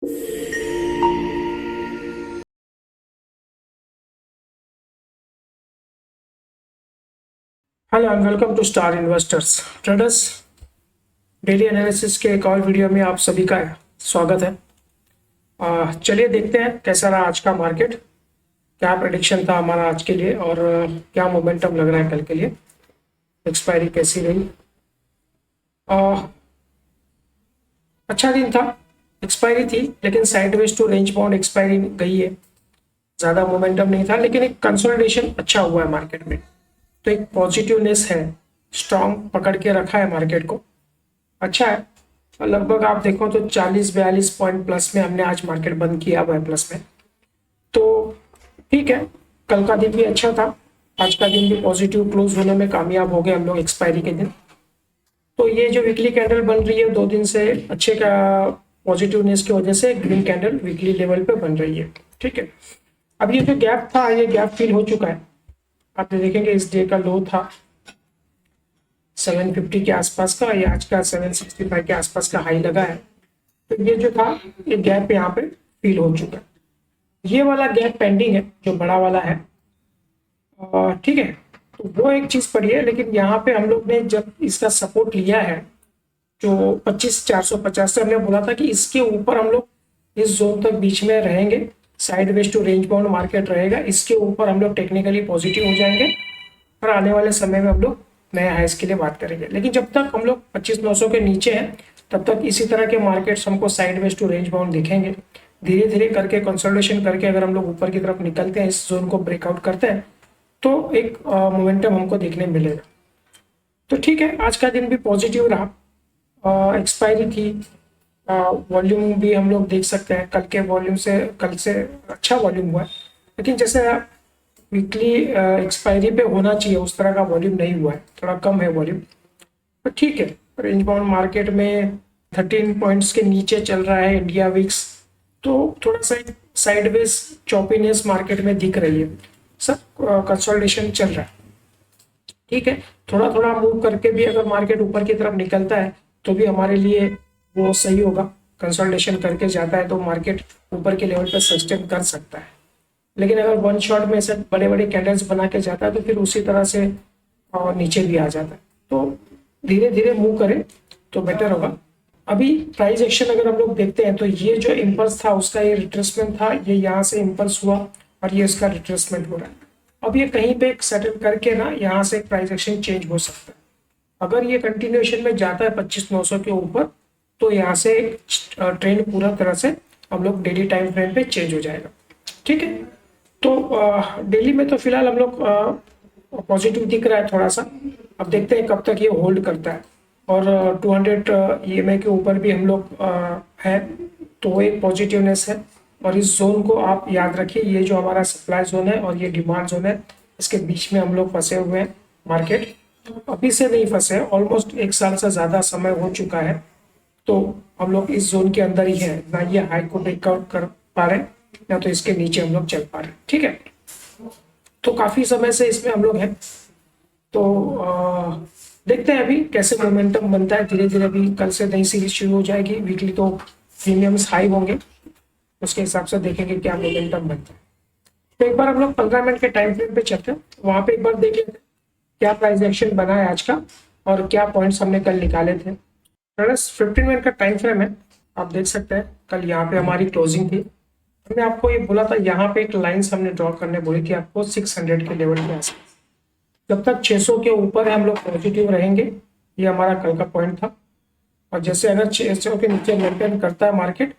Hello and welcome to star investors traders. Daily analysis के एक और वीडियो में आप सभी का स्वागत है। चलिए देखते हैं कैसा रहा आज का मार्केट, क्या प्रेडिक्शन था हमारा आज के लिए और क्या मोमेंटम लग रहा है कल के लिए। एक्सपायरी कैसी रही? अच्छा दिन था, एक्सपायरी थी लेकिन sideways to range bound expiry गई है। ज़्यादा मोमेंटम नहीं था लेकिन एक कंसोलिडेशन अच्छा हुआ है मार्केट में, तो एक पॉजिटिवनेस है, स्ट्रॉन्ग पकड़ के रखा है मार्केट को, अच्छा है। लगभग आप देखो तो 40-42 पॉइंट प्लस में हमने आज मार्केट बंद किया हुआ है, प्लस में। तो ठीक है, कल का दिन भी अच्छा था, आज का दिन भी पॉजिटिव क्लोज होने में कामयाब हो गए हम लोग एक्सपायरी के दिन। तो ये जो वीकली कैंडल बन रही है 2 दिन से, अच्छे का पॉजिटिवनेस की वजह से ग्रीन कैंडल वीकली लेवल पे बन रही है, ठीक है। अब ये जो गैप था, ये गैप फिल हो चुका है। आप देखेंगे इस डे का लो था 750 के आसपास का, ये आज का 765 के आसपास का हाई लगा है। तो ये जो था, ये गैप यहाँ पे फिल हो चुका है। ये वाला गैप पेंडिंग है जो बड़ा वाला है, ठीक है। तो वो एक चीज पड़ी है, लेकिन यहाँ पे हम लोग ने जब इसका सपोर्ट लिया है जो 25,450 से, हमने बोला था कि इसके ऊपर हम लोग इस जोन तक बीच में रहेंगे, sideways to range bound market रहेगा, इसके ऊपर हम लोग टेक्निकली पॉजिटिव हो जाएंगे और आने वाले समय में हम लोग नए हाइस के लिए बात करेंगे। लेकिन जब तक हम लोग 25,900 के नीचे हैं तब तक इसी तरह के मार्केट्स हमको साइडवेज टू रेंज बाउंड दिखेंगे। धीरे धीरे करके कंसोलिडेशन करके अगर हम लोग ऊपर की तरफ निकलते हैं, इस जोन को ब्रेकआउट करते हैं, तो एक मोमेंटम हमको देखने मिलेगा। तो ठीक है, आज का दिन भी पॉजिटिव रहा, एक्सपायरी थी, वॉल्यूम भी हम लोग देख सकते हैं कल के वॉल्यूम से, कल से अच्छा वॉल्यूम हुआ है। लेकिन जैसे वीकली एक्सपायरी पे होना चाहिए उस तरह का वॉल्यूम नहीं हुआ है, थोड़ा कम है वॉल्यूम। तो ठीक है, रेंज बाउंड मार्केट में 13 पॉइंट्स के नीचे चल रहा है इंडिया विक्स, तो थोड़ा सा साइडवेज चॉपीनेस मार्केट में दिख रही है, सब कंसोलिडेशन चल रहा है, ठीक है। थोड़ा थोड़ा मूव करके भी अगर मार्केट ऊपर की तरफ निकलता है तो भी हमारे लिए वो सही होगा। कंसोलिडेशन करके जाता है तो मार्केट ऊपर के लेवल पर सस्टेन कर सकता है, लेकिन अगर वन शॉट में ऐसे बड़े बड़े कैंडल्स बना के जाता है तो फिर उसी तरह से नीचे भी आ जाता है। तो धीरे धीरे मूव करें तो बेटर होगा। अभी प्राइस एक्शन अगर हम लोग देखते हैं तो ये जो इम्पल्स था उसका ये रिट्रेसमेंट था, ये यहाँ से इम्पल्स हुआ और ये इसका रिट्रेसमेंट हो रहा है। अब ये कहीं पे सेटल करके ना यहाँ से प्राइस एक्शन चेंज हो सकता है। अगर ये कंटिन्यूएशन में जाता है 25,900 के ऊपर तो यहाँ से एक ट्रेंड पूरा तरह से हम लोग डेली टाइम फ्रेम पे चेंज हो जाएगा, ठीक है। तो डेली में तो फिलहाल हम लोग पॉजिटिव दिख रहा है थोड़ा सा। अब देखते हैं कब तक ये होल्ड करता है, और 200 EMA के ऊपर भी हम लोग है, तो एक पॉजिटिवनेस है। और इस जोन को आप याद रखिए, ये जो हमारा सप्लाई जोन है और ये डिमांड जोन है, इसके बीच में हम लोग फंसे हुए हैं। मार्केट अभी से नहीं फंसे, ऑलमोस्ट 1 साल से ज़्यादा समय हो चुका है, तो हम लोग इस जोन के अंदर ही है ना। ये हाई को ब्रेकआउट कर पा रहे या तो इसके नीचे हम लोग चल पा रहे, ठीक है। तो काफी समय से इसमें हम लोग हैं, तो देखते हैं अभी कैसे मोमेंटम बनता है। धीरे धीरे अभी कल से नई सीरीज शुरू हो जाएगी, वीकली तो प्रीमियम्स हाई होंगे, उसके हिसाब से देखेंगे क्या मोमेंटम बनता है। तो एक बार हम लोग 15 मिनट के टाइम फ्रेम पे चलते हैं, वहां पे एक बार देख लेते हैं क्या प्राइस एक्शन बना है आज का और क्या पॉइंट्स हमने कल निकाले थे। 15 मिनट का टाइम फ्रेम है, आप देख सकते हैं कल यहाँ पे हमारी क्लोजिंग थी। हमने आपको ये बोला था, यहाँ पे एक लाइंस हमने ड्रॉ करने बोली थी आपको 600 के लेवल के आसपास। जब तक 600 के ऊपर है हम लोग पॉजिटिव रहेंगे, ये हमारा कल का पॉइंट था। और जैसे अगर 600 के नीचे मेंटेन करता है मार्केट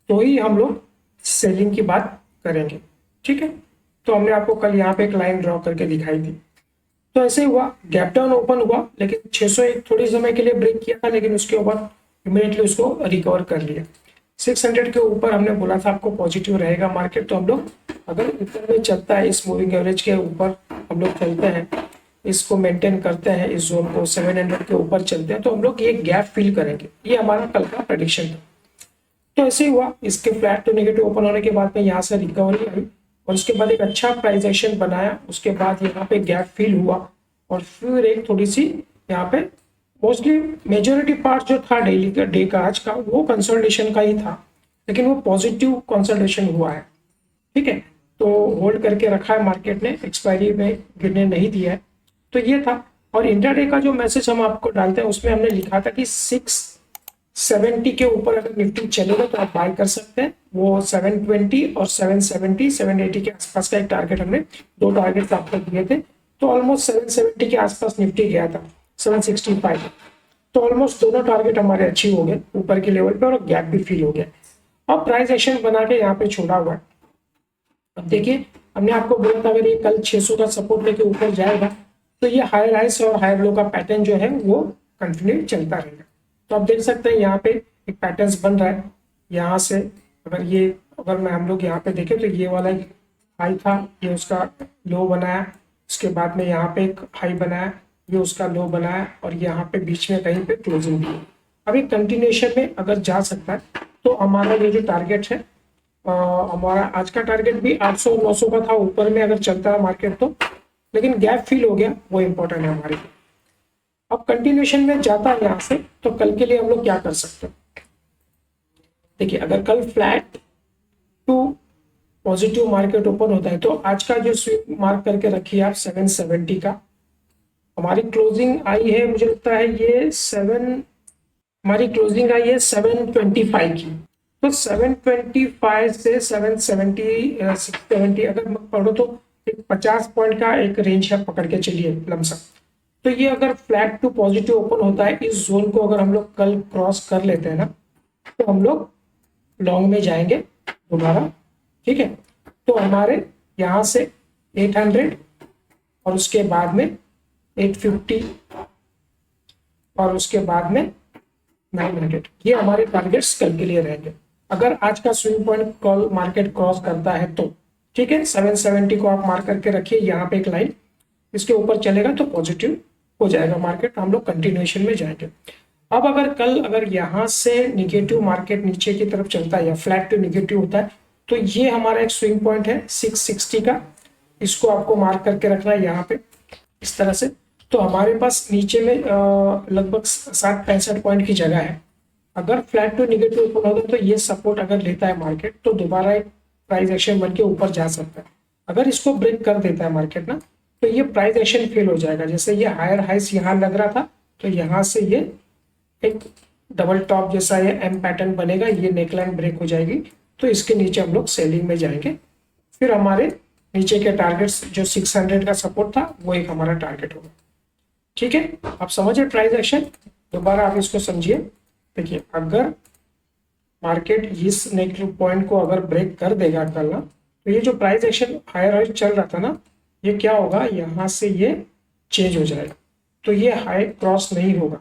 तो ही हम लोग सेलिंग की बात करेंगे, ठीक है। तो हमने आपको कल यहाँ पे एक लाइन ड्रॉ करके दिखाई थी। तो ऐसे ही हुआ, गैप डाउन ओपन हुआ, लेकिन 600 एक थोड़ी समय के लिए ब्रेक किया था, लेकिन उसके ऊपर इमीडिएटली उसको रिकवर कर लिया। 600 के ऊपर हमने बोला था आपको पॉजिटिव रहेगा मार्केट, तो हम लोग अगर ऊपर में चलता है, इस मूविंग एवरेज के ऊपर हम लोग चलते हैं, इसको मेंटेन करते हैं, इस जोन को 700 के ऊपर चलते हैं, तो हम लोग ये गैप फिल करेंगे। ये हमारा कल का प्रेडिक्शन था। तो ऐसे ही हुआ, इसके फ्लैट टू नेगेटिव ओपन होने के बाद में यहाँ से रिकवरी आई और उसके बाद एक अच्छा प्राइस एक्शन बनाया। उसके बाद यहाँ पे गैप फिल हुआ और फिर एक थोड़ी सी यहाँ पे मोस्टली मेजोरिटी पार्ट जो था डेली का डे का आज का, वो कंसोलिडेशन का ही था। लेकिन वो पॉजिटिव कंसल्टेशन हुआ है, ठीक है। तो होल्ड करके रखा है मार्केट ने, एक्सपायरी में गिरने नहीं दिया है। तो ये था। और इंट्राडे का जो मैसेज हम आपको डालते हैं उसमें हमने लिखा था कि 670 के ऊपर अगर निफ्टी चलेगा तो आप बाय कर सकते हैं। वो 720 और 770 780 के आसपास का एक टारगेट, हमने 2 टारगेट आपको दिए थे। तो ऑलमोस्ट 770 के आसपास निफ्टी गया था, 765। तो ऑलमोस्ट दोनों टारगेट हमारे अचीव हो गए ऊपर के लेवल पे, और गैप भी फिल हो गया। अब प्राइस एक्शन बना के यहाँ पे छोड़ा हुआ है। अब देखिए, हमने आपको बोला था अगर ये कल 600 का सपोर्ट लेके ऊपर जाएगा तो ये हायर हाइस और हायर लो का पैटर्न जो है वो कंटिन्यू चलता रहेगा। तो आप देख सकते हैं यहाँ पे एक पैटर्न बन रहा है। यहाँ से अगर मैं हम लोग यहाँ पे देखें तो ये वाला एक हाई था, ये उसका लो बनाया, उसके बाद में यहाँ पे एक हाई बनाया, ये उसका लो बनाया, और यहाँ पे बीच में कहीं पे क्लोजिंग दी। अभी कंटिन्यूएशन में अगर जा सकता है तो हमारा ये जो टारगेट है, हमारा आज का टारगेट भी 800 900 का था ऊपर में अगर चलता है मार्केट तो, लेकिन गैप फिल हो गया, वो इंपॉर्टेंट है हमारे लिए। अब कंटिन्यूएशन में जाता है यहाँ से, तो कल के लिए हम लोग क्या कर सकते हैं। देखिए, अगर कल flat to positive market open होता है तो आज का जो स्विंग मार्क करके रखिए आप 770 का, हमारी क्लोजिंग आई है, मुझे लगता है ये हमारी क्लोजिंग आई है 725 की। तो 725 से 770 670 अगर पढ़ो तो एक 50 पॉइंट का एक रेंज है, पकड़ के चलिए लमसम। तो ये अगर फ्लैट टू पॉजिटिव ओपन होता है, इस जोन को अगर हम लोग कल क्रॉस कर लेते हैं ना, तो हम लोग लॉन्ग में जाएंगे दोबारा, ठीक है। तो हमारे यहाँ से 800 और उसके बाद में 850 और उसके बाद में 900, ये हमारे टारगेट्स कल के लिए रहेंगे। अगर आज का swing point call market cross करता है तो ठीक है, 770 को आप मार्क करके रखिए, यहाँ पे एक लाइन, इसके ऊपर चलेगा तो पॉजिटिव हो जाएगा मार्केट, हम लोग कंटिन्यूएशन में जाएंगे। अब अगर यहाँ से निगेटिव मार्केट नीचे की तरफ चलता है या फ्लैट टू निगेटिव होता है, तो ये हमारा एक स्विंग पॉइंट है 660 का, इसको आपको मार्क करके रखना है यहाँ पे इस तरह से। तो हमारे पास नीचे में लगभग 60-65 पॉइंट की जगह है। अगर फ्लैट टू निगेटिव ओपन होगा तो ये सपोर्ट अगर लेता है मार्केट तो दोबारा एक प्राइस एक्शन बन के ऊपर जा सकता है। अगर इसको ब्रेक कर देता है मार्केट ना, तो ये प्राइस एक्शन फेल हो जाएगा। जैसे ये हायर हाइस यहाँ लग रहा था, तो यहाँ से ये एक डबल टॉप जैसा ये एम पैटर्न बनेगा, ये नेकलाइन ब्रेक हो जाएगी, तो इसके नीचे हम लोग सेलिंग में जाएंगे। फिर हमारे नीचे के टारगेट्स जो 600 का सपोर्ट था वो एक हमारा टारगेट होगा, ठीक है। आप समझिए प्राइस एक्शन, दोबारा आप इसको समझिए। देखिए, अगर मार्केट इस नेगेटिव पॉइंट को अगर ब्रेक कर देगा कल ना, तो ये जो प्राइस एक्शन हायर हाई चल रहा था ना, ये क्या होगा, यहाँ से ये चेंज हो जाएगा, तो ये हाई क्रॉस नहीं होगा,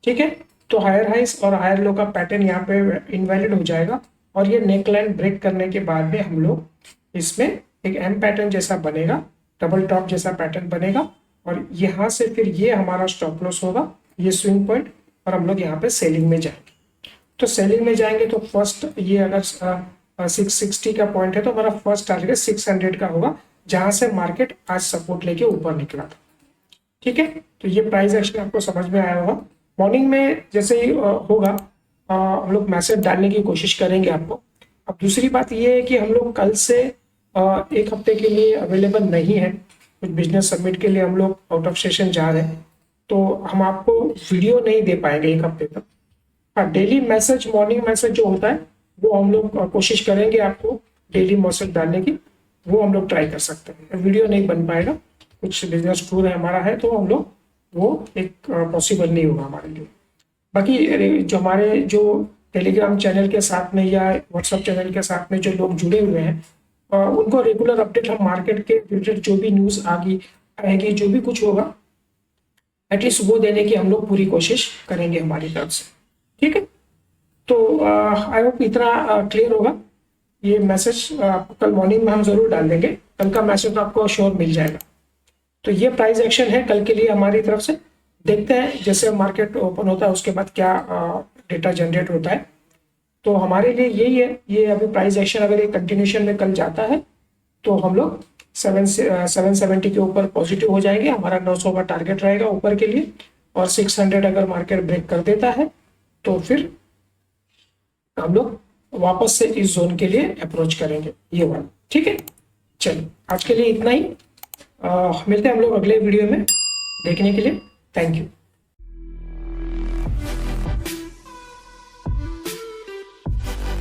ठीक है। तो हायर हाइस और हायर लो का पैटर्न यहाँ पे इनवैलिड हो जाएगा, और ये नेकलाइन ब्रेक करने के बाद में हम लोग इसमें एक एम पैटर्न जैसा बनेगा, डबल टॉप जैसा पैटर्न बनेगा, और यहाँ से फिर ये हमारा स्टॉप लॉस होगा, ये स्विंग पॉइंट, और हम लोग यहाँ पे सेलिंग में जाएंगे। तो सेलिंग में जाएंगे तो फर्स्ट ये अगर 660 का पॉइंट है तो हमारा फर्स्ट टारगेट 600 का होगा, जहां से मार्केट आज सपोर्ट लेके ऊपर निकला था, ठीक है। तो ये प्राइस एक्शन आपको समझ में आया होगा। मॉर्निंग में जैसे ही होगा हम लोग मैसेज डालने की कोशिश करेंगे आपको। अब दूसरी बात ये है कि हम लोग कल से एक हफ्ते के लिए अवेलेबल नहीं है, कुछ बिजनेस समिट के लिए हम लोग आउट ऑफ सेशन जा रहे हैं, तो हम आपको वीडियो नहीं दे पाएंगे एक हफ्ते तक। हाँ, डेली मैसेज, मॉर्निंग मैसेज जो होता है वो हम लोग कोशिश करेंगे आपको डेली मैसेज डालने की, वो हम लोग ट्राई कर सकते हैं। वीडियो नहीं बन पाएगा, कुछ बिजनेस टूर है हमारा है, तो हम लोग वो एक पॉसिबल नहीं होगा हमारे लिए। बाकी जो हमारे जो टेलीग्राम चैनल के साथ में या व्हाट्सएप चैनल के साथ में जो लोग जुड़े हुए हैं, उनको रेगुलर अपडेट हम मार्केट के रिलेटेड जो भी न्यूज़ आएगी जो भी कुछ होगा, एटलीस्ट वो देने की हम लोग पूरी कोशिश करेंगे हमारी तरफ से, ठीक है। तो आई होप इतना क्लियर होगा। ये मैसेज कल मॉर्निंग में हम जरूर डाल देंगे, कल का मैसेज तो आपको श्योर मिल जाएगा। तो ये प्राइस एक्शन है कल के लिए हमारी तरफ से। देखते हैं जैसे मार्केट ओपन होता है उसके बाद क्या डेटा जनरेट होता है। तो हमारे लिए यही है, ये अभी प्राइस एक्शन अगर ये कंटिन्यूशन में कल जाता है तो हम लोग 770 के ऊपर पॉजिटिव हो जाएंगे, हमारा 900 का टारगेट रहेगा ऊपर के लिए। और 600 अगर मार्केट ब्रेक कर देता है तो फिर हम लोग वापस से इस जोन के लिए अप्रोच करेंगे, ये वाला। ठीक है, चलो आज के लिए इतना ही। मिलते हैं हम लोग अगले वीडियो में देखने के लिए। Thank you.